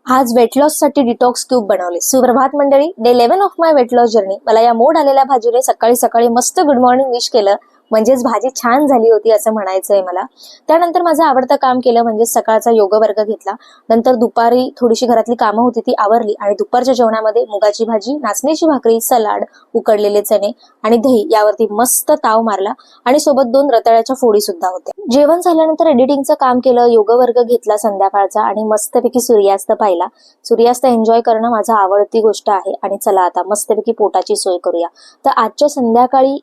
आज weight loss साठी detox cube बनवले। सुप्रभात मंडळी, day 11 of my weight loss journey. मला या मोड आलेल्या भाजीने सकाळी सकाळी मस्त गुड मॉर्निंग विश केलं, म्हणजेच भाजी छान झाली होती असं म्हणायचंय मला। त्यानंतर माझं आवडतं काम केलं, म्हणजे सकाळचा योग वर्ग घेतला। नंतर दुपारी थोडीशी घरातली कामं होती ती आवरली आणि दुपारच्या जेवणामध्ये मुगाची भाजी, नाचणीची भाकरी, सलाड, उकडलेले चणे आणि दही यावरती मस्त ताव मारला आणि सोबत 2 रताळ्याच्या फोडी सुद्धा होत्या। जेवण झाल्यानंतर एडिटिंगचं काम केलं, योग वर्ग घेतला संध्याकाळचा आणि मस्तपैकी सूर्यास्त पाहिला। सूर्यास्त एन्जॉय करणं माझं आवडती गोष्ट आहे आणि चला आता मस्तपैकी पोटाची सोय करूया। तर आजच्या संध्याकाळी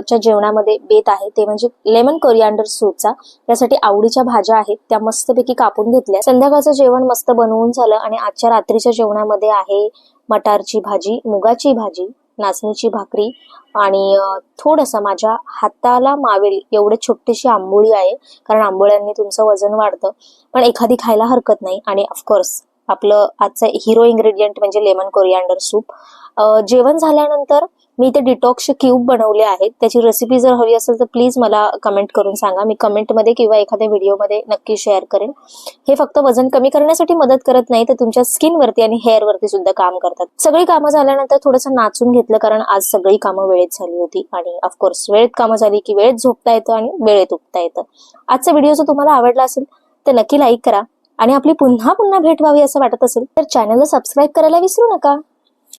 च्या जेवणामध्ये बेत आहे ते म्हणजे लेमन कोरिअँडर सूपचा। त्यासाठी आवडीच्या भाज्या आहेत त्या मस्तपैकी कापून घेतल्या। संध्याकाळचं जेवण मस्त बनवून झालं आणि आजच्या रात्रीच्या जेवणामध्ये आहे मटारची भाजी, मुगाची भाजी, नाचणीची भाकरी आणि थोडंसं माझ्या हाताला मावेल एवढे छोटीशी आंबोळी आहे, कारण आंबोळ्यांनी तुमचं वजन वाढतं, पण एखादी खायला हरकत नाही। आणि ऑफकोर्स आपलं आजचा हिरो इन्ग्रेडियंट म्हणजे लेमन कोरिअँडर सूप। जेवण झाल्यानंतर मी ते डिटॉक्स क्यूब बनवले आहेत। त्याची रेसिपी जर हवी असेल तर प्लीज मला कमेंट करून सांगा, मी कमेंटमध्ये किंवा एखाद्या व्हिडिओमध्ये नक्की शेअर करेन। हे फक्त वजन कमी करण्यासाठी मदत करत नाही, तर तुमच्या स्किनवरती आणि हेअरवरती सुद्धा काम करतात। सगळी कामं झाल्यानंतर थोडंसं नाचून घेतलं, कारण आज सगळी कामं वेळेत झाली होती आणि ऑफकोर्स वेळेत कामं झाली की वेळेत झोपता येतं आणि वेळेत उठता येतं। आजचा व्हिडिओ जर तुम्हाला आवडला असेल तर नक्की लाईक करा आणि आपली पुन्हा पुन्हा भेट व्हावी असं वाटत असेल तर चॅनलला सबस्क्राईब करायला विसरू नका।